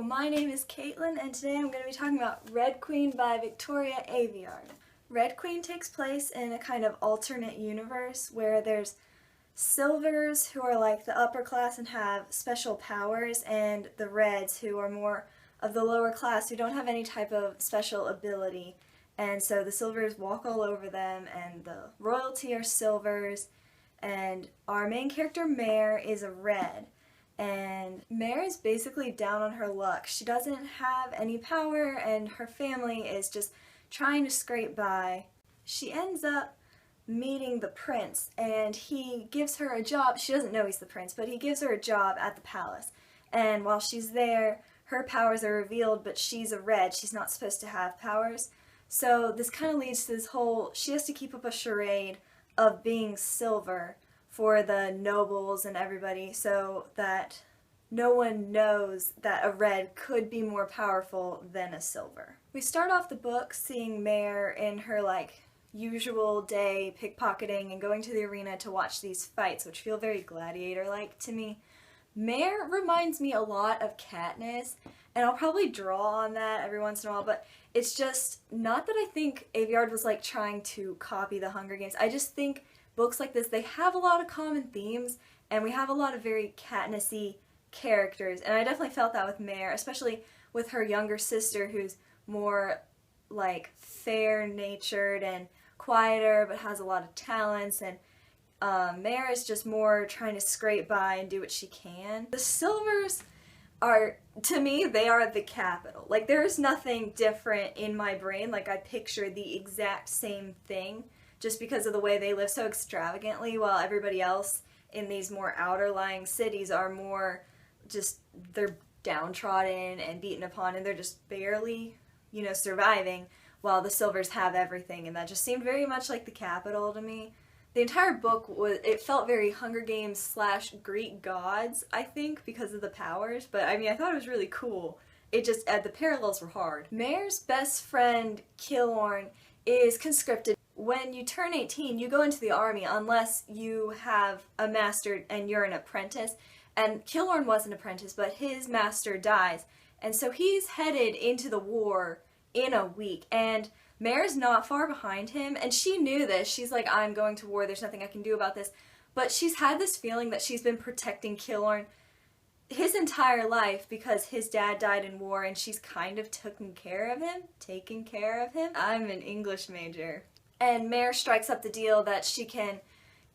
my name is Caitlin, and today I'm going to be talking about Red Queen by Victoria Aveyard. Red Queen takes place in a kind of alternate universe where there's Silvers, who are like the upper class and have special powers, and the Reds, who are more of the lower class who don't have any type of special ability. And so the Silvers walk all over them, and the royalty are Silvers, and our main character, Mare, is a Red. And Mare is basically down on her luck. She doesn't have any power, and her family is just trying to scrape by. She ends up meeting the prince, and he gives her a job. She doesn't know he's the prince, but he gives her a job at the palace. And while she's there, her powers are revealed, but she's a Red. She's not supposed to have powers. So this kind of leads to this whole, she has to keep up a charade of being Silver for the nobles and everybody, so that no one knows that a Red could be more powerful than a Silver. We start off the book seeing Mare in her usual day pickpocketing and going to the arena to watch these fights, which feel very gladiator-like to me. Mare reminds me a lot of Katniss, and I'll probably draw on that every once in a while, but it's just not that I think Aveyard was trying to copy the Hunger Games. I just think books like this, they have a lot of common themes, and we have a lot of very Katniss-y characters, and I definitely felt that with Mare, especially with her younger sister, who's more fair-natured and quieter, but has a lot of talents, and Mare is just more trying to scrape by and do what she can. The Silvers are, to me, they are the capital. There's nothing different in my brain. I picture the exact same thing, just because of the way they live so extravagantly, while everybody else in these more outer-lying cities are more just, they're downtrodden and beaten upon, and they're just barely, surviving, while the Silvers have everything, and that just seemed very much like the capital to me. The entire book it felt very Hunger Games / Greek gods, I think, because of the powers, but I thought it was really cool. It just, the parallels were hard. Mare's best friend, Killorn, is conscripted. When you turn 18, you go into the army unless you have a master and you're an apprentice. And Killorn was an apprentice, but his master dies. And so he's headed into the war in a week. And Mare's not far behind him, and she knew this. She's like, I'm going to war, there's nothing I can do about this. But she's had this feeling that she's been protecting Killorn his entire life because his dad died in war, and she's kind of taking care of him. I'm an English major. And Mare strikes up the deal that she can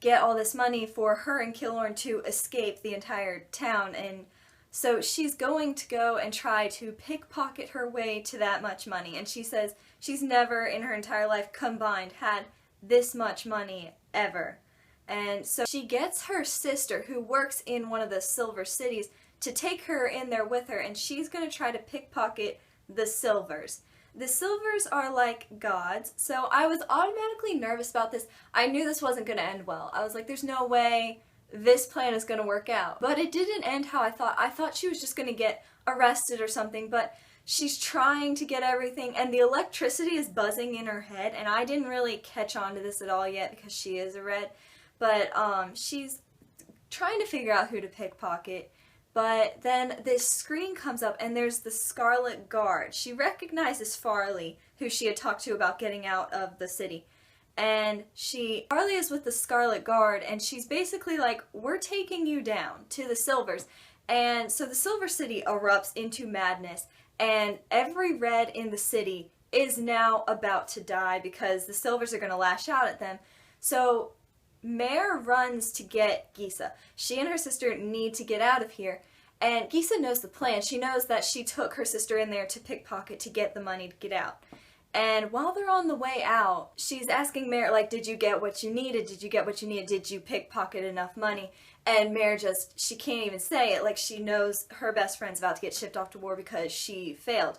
get all this money for her and Killorn to escape the entire town, and so she's going to go and try to pickpocket her way to that much money. And she says she's never in her entire life combined had this much money ever. And so she gets her sister, who works in one of the Silver cities, to take her in there with her, and she's going to try to pickpocket the Silvers. The Silvers are like gods, so I was automatically nervous about this. I knew this wasn't going to end well. I was like, there's no way this plan is going to work out. But it didn't end how I thought. I thought she was just going to get arrested or something, but she's trying to get everything, and the electricity is buzzing in her head, and I didn't really catch on to this at all yet because she is a Red. But she's trying to figure out who to pickpocket. But then this screen comes up, and there's the Scarlet Guard. She recognizes Farley, who she had talked to about getting out of the city. And Farley is with the Scarlet Guard, and she's basically like, we're taking you down to the Silvers. And so the Silver City erupts into madness, and every Red in the city is now about to die because the Silvers are going to lash out at them. So Mare runs to get Gisa. She and her sister need to get out of here, and Gisa knows the plan. She knows that she took her sister in there to pickpocket to get the money to get out. And while they're on the way out, she's asking Mare, did you get what you needed? Did you get what you needed? Did you pickpocket enough money? And Mare she can't even say it. She knows her best friend's about to get shipped off to war because she failed.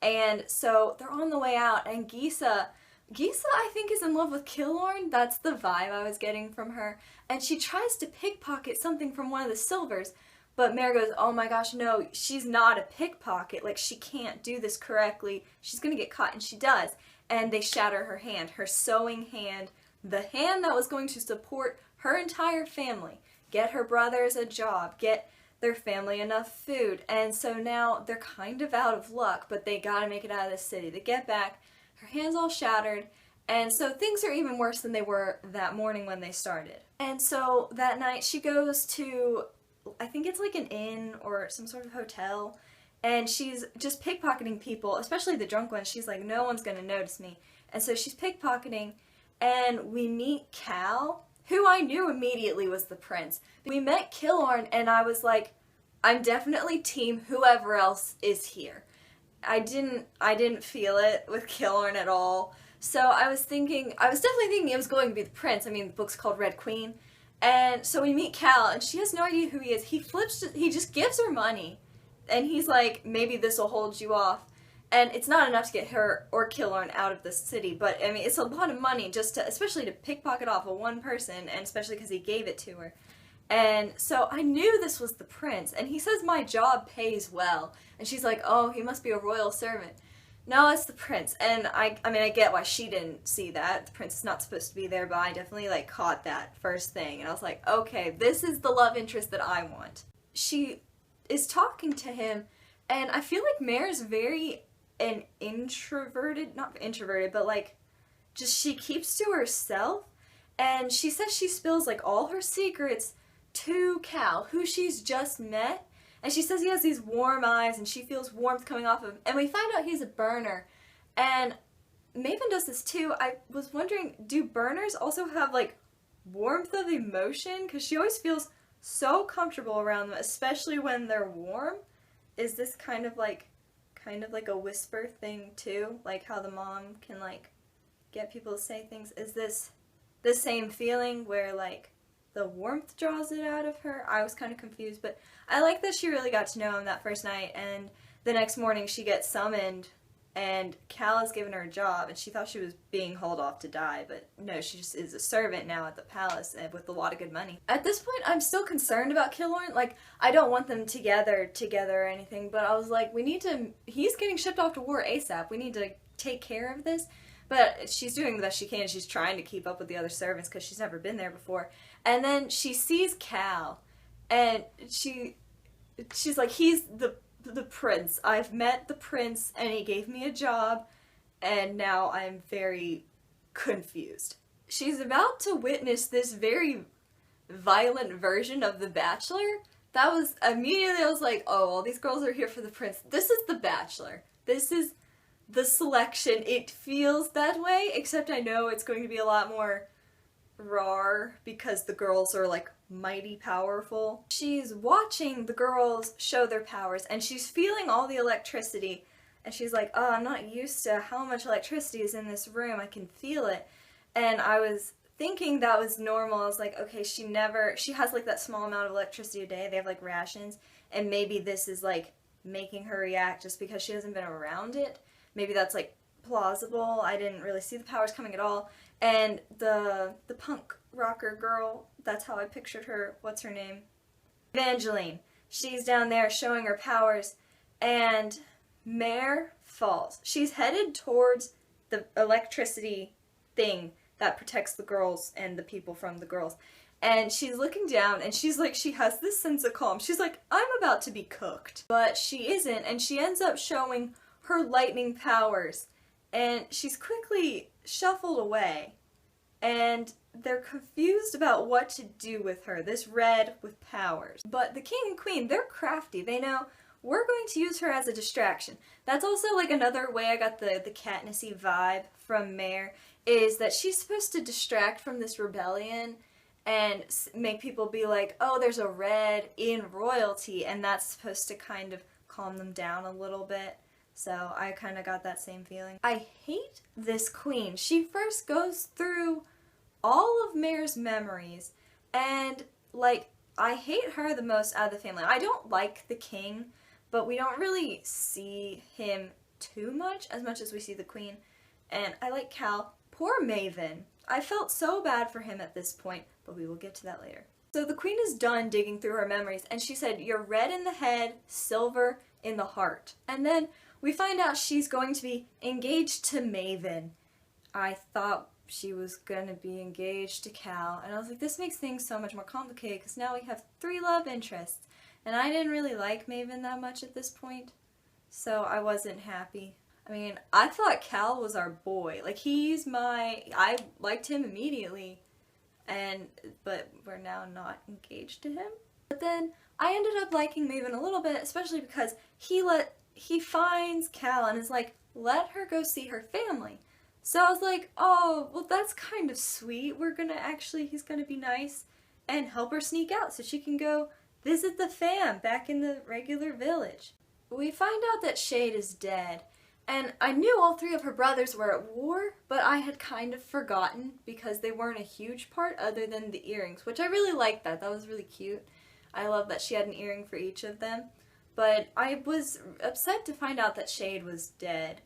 And so they're on the way out, and Gisa, I think, is in love with Killorn. That's the vibe I was getting from her. And she tries to pickpocket something from one of the Silvers, but Mare goes, oh my gosh, no, she's not a pickpocket. She can't do this correctly. She's going to get caught, and she does. And they shatter her hand, her sewing hand, the hand that was going to support her entire family, get her brothers a job, get their family enough food. And so now they're kind of out of luck, but they gotta make it out of the city. They get back, her hand's all shattered, and so things are even worse than they were that morning when they started. And so that night she goes to, I think it's like an inn or some sort of hotel, and she's just pickpocketing people, especially the drunk ones. She's like, no one's gonna notice me. And so she's pickpocketing, and we meet Cal, who I knew immediately was the prince. We met Killorn, and I was like, I'm definitely team whoever else is here. I didn't feel it with Killorn at all. So I was definitely thinking it was going to be the prince. I mean, the book's called Red Queen. And so we meet Cal, and she has no idea who he is. He just gives her money. And he's like, maybe this will hold you off. And it's not enough to get her or Killorn out of the city, but I mean, it's a lot of money especially to pickpocket off of one person, and especially because he gave it to her. And so I knew this was the prince, and he says my job pays well. And she's like, oh, he must be a royal servant. No, it's the prince. And I mean, I get why she didn't see that. The prince is not supposed to be there, but I definitely like caught that first thing. And I was like, okay, this is the love interest that I want. She is talking to him, and I feel like Mare is very an introverted, not introverted, but like just she keeps to herself, and she says she spills like all her secrets to Cal, who she's just met, and she says he has these warm eyes and she feels warmth coming off of him, and we find out he's a burner. And Maven does this too. I was wondering, do burners also have like warmth of emotion? Because she always feels so comfortable around them, especially when they're warm. Is this kind of like a whisper thing too, like how the mom can like get people to say things? Is this the same feeling where like the warmth draws it out of her? I was kind of confused, but I like that she really got to know him that first night, and the next morning she gets summoned and Cal has given her a job, and she thought she was being hauled off to die, but no, she just is a servant now at the palace and with a lot of good money. At this point, I'm still concerned about Killorn. Like, I don't want them together or anything, but I was like, he's getting shipped off to war ASAP. We need to take care of this. But she's doing the best she can. She's trying to keep up with the other servants because she's never been there before. And then she sees Cal, and she's like, he's the prince. I've met the prince, and he gave me a job, and now I'm very confused. She's about to witness this very violent version of The Bachelor. That was, immediately I was like, oh, all these girls are here for the prince. This is The Bachelor. This is the selection. It feels that way, except I know it's going to be a lot more raw because the girls are like mighty powerful. She's watching the girls show their powers, and she's feeling all the electricity, and she's like, oh, I'm not used to how much electricity is in this room. I can feel it. And I was thinking that was normal. I was like, okay, she has like that small amount of electricity a day. They have like rations, and maybe this is like making her react just because she hasn't been around it. Maybe that's like plausible. I didn't really see the powers coming at all. And the punk rocker girl, that's how I pictured her. What's her name? Evangeline. She's down there showing her powers, and Mare falls. She's headed towards the electricity thing that protects the girls and the people from the girls. And she's looking down, and she's like, she has this sense of calm. She's like, I'm about to be cooked. But she isn't, and she ends up showing her lightning powers. And she's quickly shuffled away. And they're confused about what to do with her, this red with powers. But the king and queen, they're crafty. They know, we're going to use her as a distraction. That's also like another way I got the Katnissy vibe from Mare, is that she's supposed to distract from this rebellion and make people be like, oh, there's a red in royalty, and that's supposed to kind of calm them down a little bit. So I kind of got that same feeling. I hate this queen. She first goes through all of Mare's memories, and like, I hate her the most out of the family. I don't like the king, but we don't really see him too much as we see the queen. And I like Cal. Poor Maven. I felt so bad for him at this point, but we will get to that later. So the queen is done digging through her memories, and she said, you're red in the head, silver in the heart. And then we find out she's going to be engaged to Maven. I thought she was gonna be engaged to Cal, and I was like, this makes things so much more complicated, because now we have 3 love interests. And I didn't really like Maven that much at this point, so I wasn't happy. I mean, I thought Cal was our boy. Like, I liked him immediately, but we're now not engaged to him. But then I ended up liking Maven a little bit, especially because he finds Cal and is like, let her go see her family. So I was like, oh, well, that's kind of sweet. He's gonna be nice and help her sneak out so she can go visit the fam back in the regular village. We find out that Shade is dead, and I knew all three of her brothers were at war, but I had kind of forgotten because they weren't a huge part other than the earrings, which I really liked that. That was really cute. I love that she had an earring for each of them, but I was upset to find out that Shade was dead.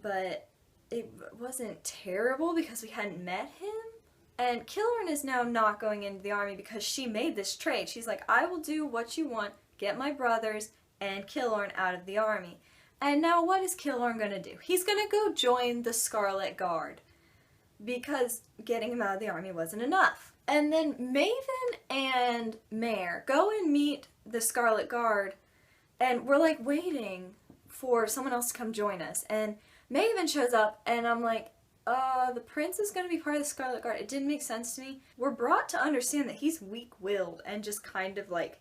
But it wasn't terrible because we hadn't met him. And Killorn is now not going into the army because she made this trade. She's like, I will do what you want, get my brothers and Killorn out of the army. And now what is Killorn going to do? He's going to go join the Scarlet Guard because getting him out of the army wasn't enough. And then Maven and Mare go and meet the Scarlet Guard, and we're like waiting for someone else to come join us. And Maven shows up, and I'm like, the prince is going to be part of the Scarlet Guard. It didn't make sense to me. We're brought to understand that he's weak-willed and just kind of like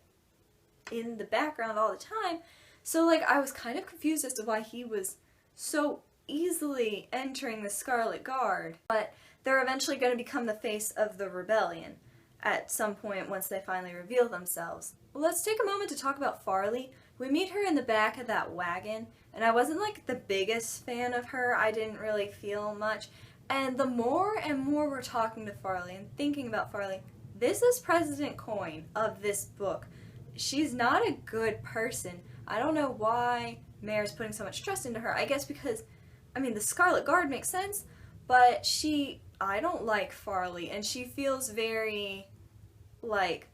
in the background all the time. So like I was kind of confused as to why he was so easily entering the Scarlet Guard. But they're eventually going to become the face of the rebellion at some point once they finally reveal themselves. Let's take a moment to talk about Farley. We meet her in the back of that wagon, and I wasn't like the biggest fan of her. I didn't really feel much. And the more and more we're talking to Farley and thinking about Farley, this is President Coin of this book. She's not a good person. I don't know why Mare's putting so much trust into her. I guess because, I mean, the Scarlet Guard makes sense, but I don't like Farley, and she feels very, like,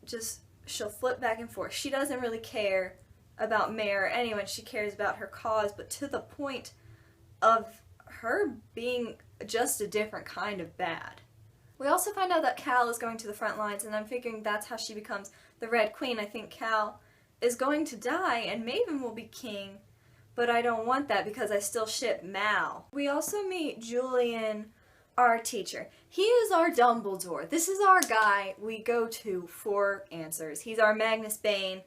she'll flip back and forth. She doesn't really care about Mare or anyone. She cares about her cause, but to the point of her being just a different kind of bad. We also find out that Cal is going to the front lines, and I'm figuring that's how she becomes the Red Queen. I think Cal is going to die, and Maven will be king, but I don't want that because I still ship Mal. We also meet Julian, our teacher. He is our Dumbledore. This is our guy we go to for answers. He's our Magnus Bane,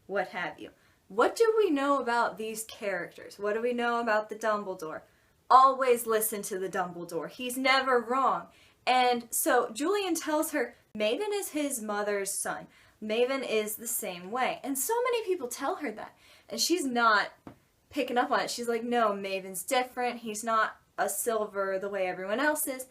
what have you. What do we know about these characters? What do we know about the Dumbledore? Always listen to the Dumbledore. He's never wrong. And so Julian tells her Maven is his mother's son. Maven is the same way. And so many people tell her that. And she's not picking up on it. She's like, no, Maven's different. He's not a silver the way everyone else is.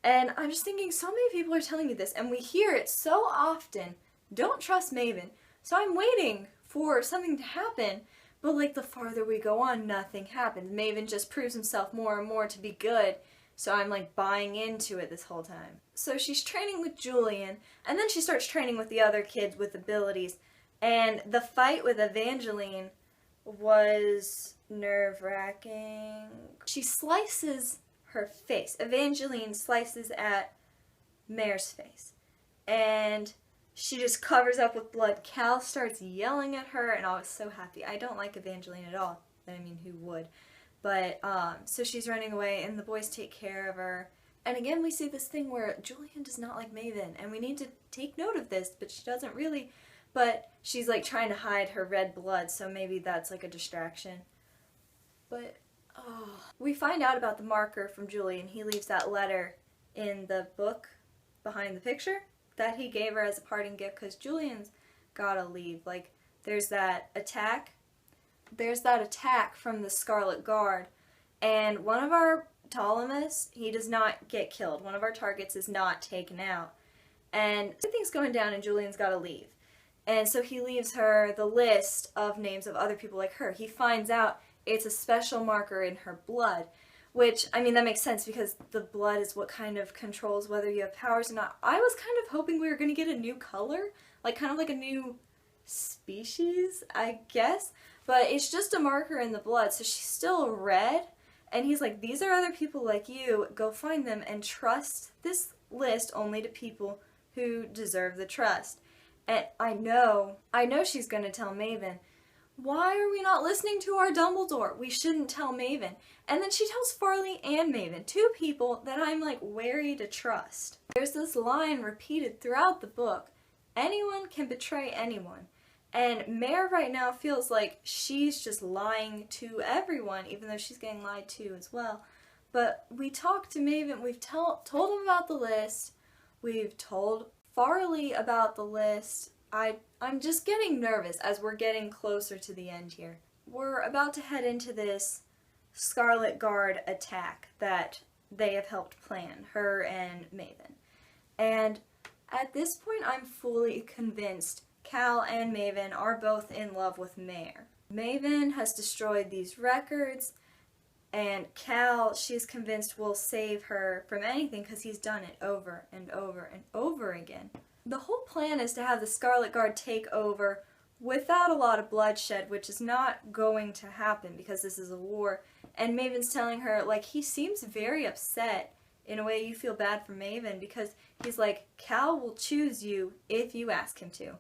And I'm just thinking, so many people are telling me this, and we hear it so often. Don't trust Maven. So I'm waiting for something to happen, but like the farther we go on, nothing happens. Maven just proves himself more and more to be good, so I'm like buying into it this whole time. So she's training with Julian, and then she starts training with the other kids with abilities, and the fight with Evangeline was nerve-wracking. She slices her face. Evangeline slices at Mare's face, and she just covers up with blood. Cal starts yelling at her, and I was so happy. I don't like Evangeline at all. I mean, who would? But, so she's running away, and the boys take care of her. And again, we see this thing where Julian does not like Maven, and we need to take note of this, but she doesn't really. But she's, like, trying to hide her red blood, so maybe that's, like, a distraction. But, oh. We find out about the marker from Julian. He leaves that letter in the book behind the picture that he gave her as a parting gift, because Julian's gotta leave. Like, there's that attack from the Scarlet Guard, and one of our Ptolemus, he does not get killed. One of our targets is not taken out, and everything's going down, and Julian's gotta leave. And so he leaves her the list of names of other people like her. He finds out it's a special marker in her blood, which, I mean, that makes sense because the blood is what kind of controls whether you have powers or not. I was kind of hoping we were going to get a new color, like kind of like a new species, I guess. But it's just a marker in the blood, so she's still red. And he's like, these are other people like you. Go find them and trust this list only to people who deserve the trust. And I know she's gonna tell Maven, why are we not listening to our Dumbledore? We shouldn't tell Maven. And then she tells Farley and Maven, two people that I'm like wary to trust. There's this line repeated throughout the book, anyone can betray anyone. And Mare right now feels like she's just lying to everyone, even though she's getting lied to as well. But we talked to Maven, we've told him about the list, we've told Farley about the list. I'm just getting nervous as we're getting closer to the end here. We're about to head into this Scarlet Guard attack that they have helped plan, her and Maven. And at this point, I'm fully convinced Cal and Maven are both in love with Mare. Maven has destroyed these records, and Cal, she's convinced, will save her from anything because he's done it over and over and over again. The whole plan is to have the Scarlet Guard take over without a lot of bloodshed, which is not going to happen because this is a war. And Maven's telling her, like, he seems very upset. In a way, you feel bad for Maven because he's like, Cal will choose you if you ask him to.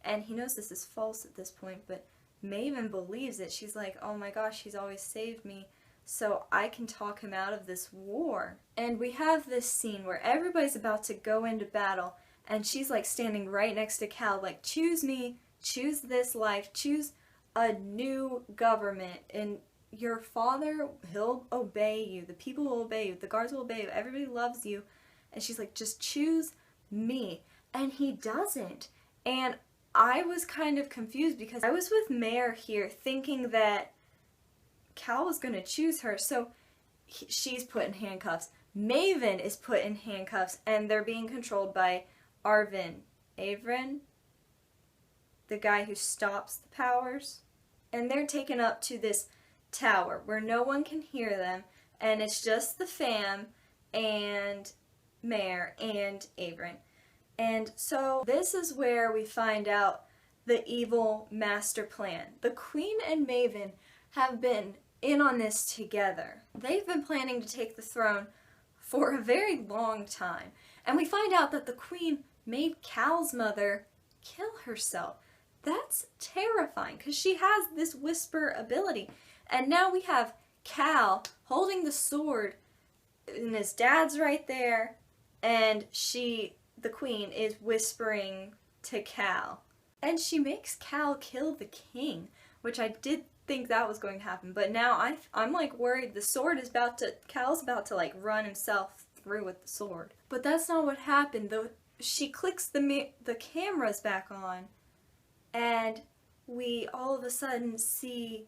And he knows this is false at this point, but Maven believes it. She's like, oh my gosh, he's always saved me, so I can talk him out of this war. And we have this scene where everybody's about to go into battle, and she's like standing right next to Cal, like, choose me, choose this life, choose a new government, and your father, he'll obey you, the people will obey you, the guards will obey you, everybody loves you. And she's like, just choose me. And he doesn't. And I was kind of confused because I was with Mare here thinking that Cal was going to choose her, so she's put in handcuffs. Maven is put in handcuffs, and they're being controlled by Avrin, the guy who stops the powers. And they're taken up to this tower where no one can hear them, and it's just the fam and Mare and Avrin. And so this is where we find out the evil master plan. The Queen and Maven have been in on this together. They've been planning to take the throne for a very long time. And we find out that the Queen made Cal's mother kill herself. That's terrifying because she has this whisper ability. And now we have Cal holding the sword and his dad's right there, and the Queen, is whispering to Cal. And she makes Cal kill the king, which I did think that was going to happen. But now I'm like worried Cal's about to like run himself through with the sword. But that's not what happened. She clicks the cameras back on, and we all of a sudden see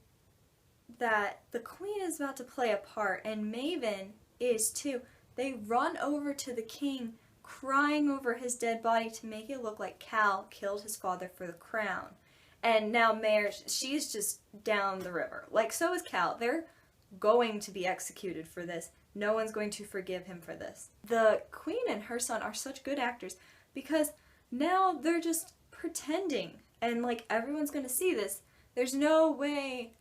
that the Queen is about to play a part, and Maven is too. They run over to the king, crying over his dead body to make it look like Cal killed his father for the crown. And now Mare, she's just down the river. Like, so is Cal. They're going to be executed for this. No one's going to forgive him for this. The Queen and her son are such good actors because now they're just pretending. And, like, everyone's going to see this. There's no way,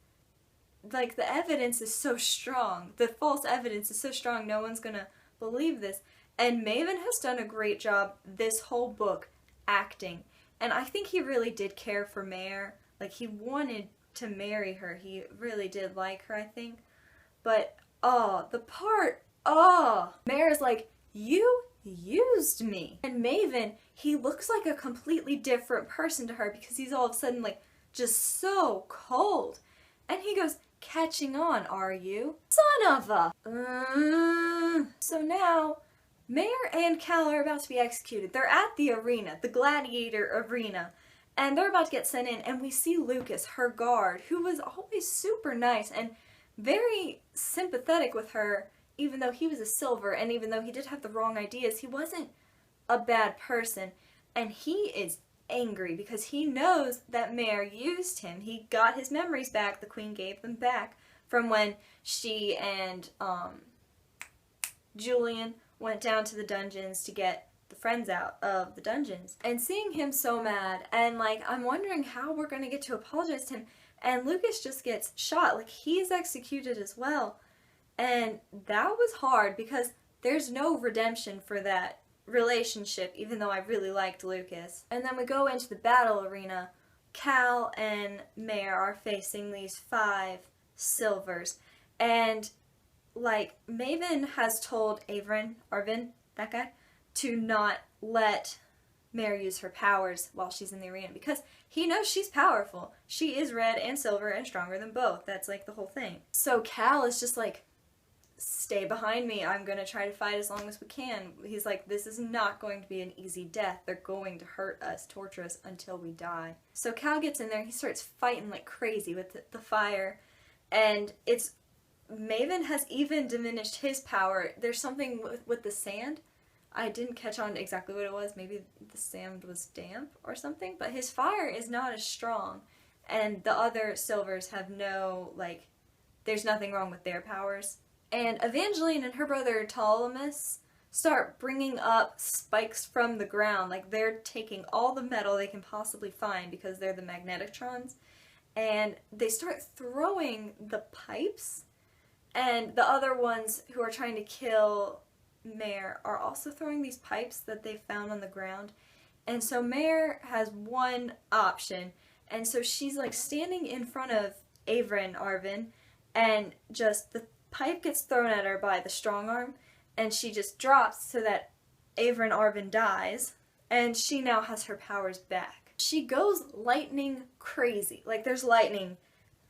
like, the evidence is so strong. The false evidence is so strong, no one's going to believe this. And Maven has done a great job this whole book acting. And I think he really did care for Mare. Like, he wanted to marry her. He really did like her, I think. But, Mare's like, you used me. And Maven, he looks like a completely different person to her because he's all of a sudden, like, just so cold. And he goes, catching on, are you? Son of a... So now, Mare and Cal are about to be executed. They're at the arena, the gladiator arena, and they're about to get sent in, and we see Lucas, her guard, who was always super nice and very sympathetic with her, even though he was a silver, and even though he did have the wrong ideas, he wasn't a bad person, and he is angry because he knows that Mare used him. He got his memories back. The Queen gave them back from when she and Julian went down to the dungeons to get the friends out of the dungeons. And seeing him so mad, and like, I'm wondering how we're going to get to apologize to him, and Lucas just gets shot. Like, he's executed as well. And that was hard because there's no redemption for that relationship, even though I really liked Lucas. And then we go into the battle arena. Cal and Mare are facing these 5 Silvers. And, like, Maven has told Arvin, that guy, to not let Mare use her powers while she's in the arena because he knows she's powerful. She is red and silver and stronger than both. That's, like, the whole thing. So Cal is just like, stay behind me. I'm going to try to fight as long as we can. He's like, this is not going to be an easy death. They're going to hurt us, torture us until we die. So Cal gets in there. He starts fighting like crazy with the fire. And Maven has even diminished his power. There's something with the sand. I didn't catch on exactly what it was. Maybe the sand was damp or something. But his fire is not as strong. And the other Silvers have there's nothing wrong with their powers. And Evangeline and her brother Ptolemus start bringing up spikes from the ground. Like, they're taking all the metal they can possibly find because they're the Magnetictrons. And they start throwing the pipes. And the other ones who are trying to kill Mare are also throwing these pipes that they found on the ground. And so Mare has one option. And so she's, like, standing in front of Arvin, and just the pipe gets thrown at her by the strong arm, and she just drops so that Arvin dies, and she now has her powers back. She goes lightning crazy. Like, there's lightning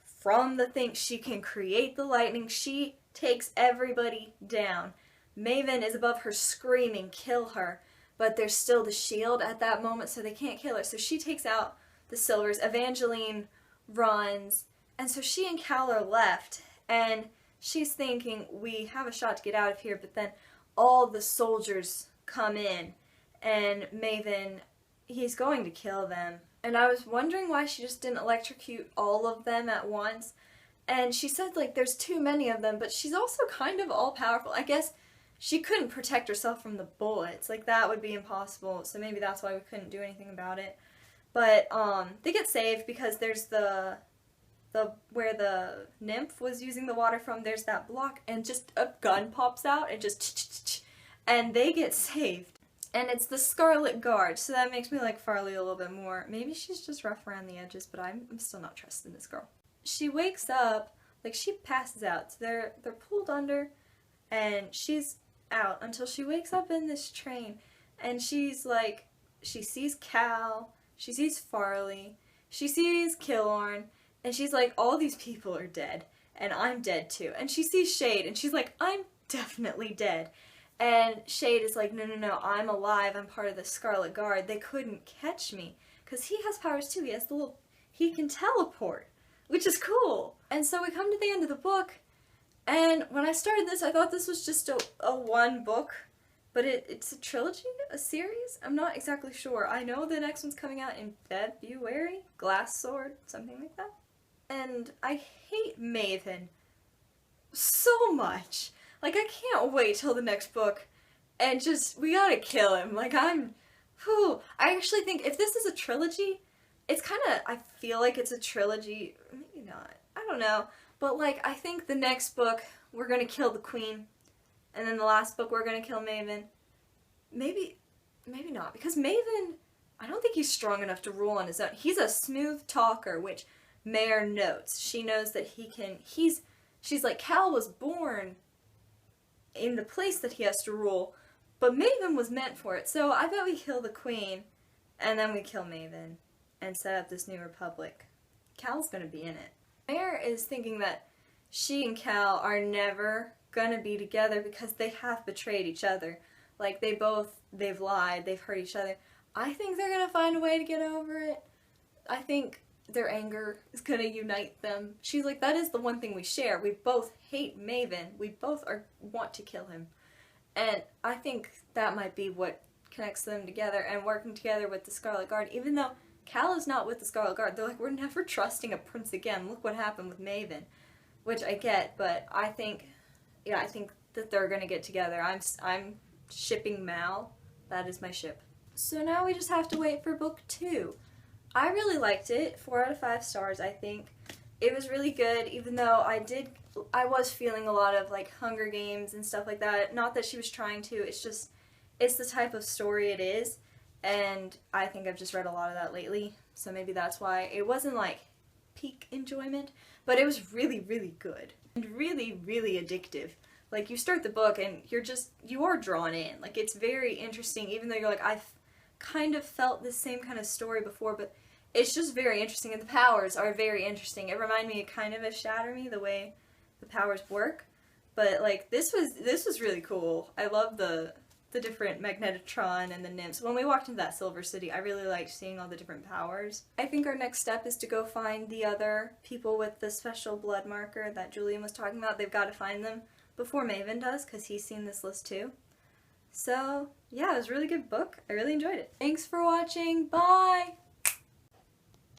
from the thing. She can create the lightning. She takes everybody down. Maven is above her screaming, kill her, but there's still the shield at that moment, so they can't kill her. So she takes out the Silvers. Evangeline runs, and so she and Cal are left, and she's thinking, we have a shot to get out of here, but then all the soldiers come in, and Maven, he's going to kill them. And I was wondering why she just didn't electrocute all of them at once. And she said, like, there's too many of them, but she's also kind of all-powerful. I guess she couldn't protect herself from the bullets. Like, that would be impossible, so maybe that's why we couldn't do anything about it. But, they get saved because there's where the nymph was using the water from, there's that block, and just a gun pops out, and just and they get saved. And it's the Scarlet Guard, so that makes me like Farley a little bit more. Maybe she's just rough around the edges, but I'm still not trusting this girl. She wakes up, like, she passes out, so they're pulled under, and she's out until she wakes up in this train, and she's like, she sees Cal, she sees Farley, she sees Killorn, and she's like, all these people are dead, and I'm dead too. And she sees Shade, and she's like, I'm definitely dead. And Shade is like, no, I'm alive, I'm part of the Scarlet Guard. They couldn't catch me. Because he has powers too, he can teleport, which is cool. And so we come to the end of the book, and when I started this, I thought this was just a one book, but it's a trilogy, a series? I'm not exactly sure. I know the next one's coming out in February, Glass Sword, something like that. And I hate Maven so much. Like, I can't wait till the next book, and we gotta kill him. Like, I actually think if this is a trilogy, it's I feel like it's a trilogy, maybe not, I don't know, but, like, I think the next book, we're gonna kill the Queen, and then the last book, we're gonna kill Maven. Maybe not, because Maven, I don't think he's strong enough to rule on his own. He's a smooth talker, which Mare notes. She knows that she's like, Cal was born in the place that he has to rule, but Maven was meant for it. So I bet we kill the Queen, and then we kill Maven, and set up this new republic. Cal's gonna be in it. Mare is thinking that she and Cal are never gonna be together because they have betrayed each other. Like, they've lied, they've hurt each other. I think they're gonna find a way to get over it. I think their anger is gonna unite them. She's like, that is the one thing we share. We both hate Maven. We both want to kill him. And I think that might be what connects them together, and working together with the Scarlet Guard. Even though Cal is not with the Scarlet Guard, they're like, we're never trusting a prince again. Look what happened with Maven. Which I get, but I think that they're gonna get together. I'm shipping Mal. That is my ship. So now we just have to wait for book 2. I really liked it. 4 out of 5 stars, I think. It was really good, even though I was feeling a lot of, like, Hunger Games and stuff like that. Not that she was trying to, it's just, it's the type of story it is, and I think I've just read a lot of that lately, so maybe that's why. It wasn't like peak enjoyment, but it was really, really good. And really, really addictive. Like, you start the book and you are drawn in. Like, it's very interesting, even though you're like, I've kind of felt the same kind of story before, but it's just very interesting, and the powers are very interesting. It reminded me kind of Shatter Me, the way the powers work, but like, this was really cool. I love the different Magnetotron and the nymphs. When we walked into that Silver City, I really liked seeing all the different powers. I think our next step is to go find the other people with the special blood marker that Julian was talking about. They've got to find them before Maven does, because he's seen this list too. So, yeah, it was a really good book. I really enjoyed it. Thanks for watching. Bye!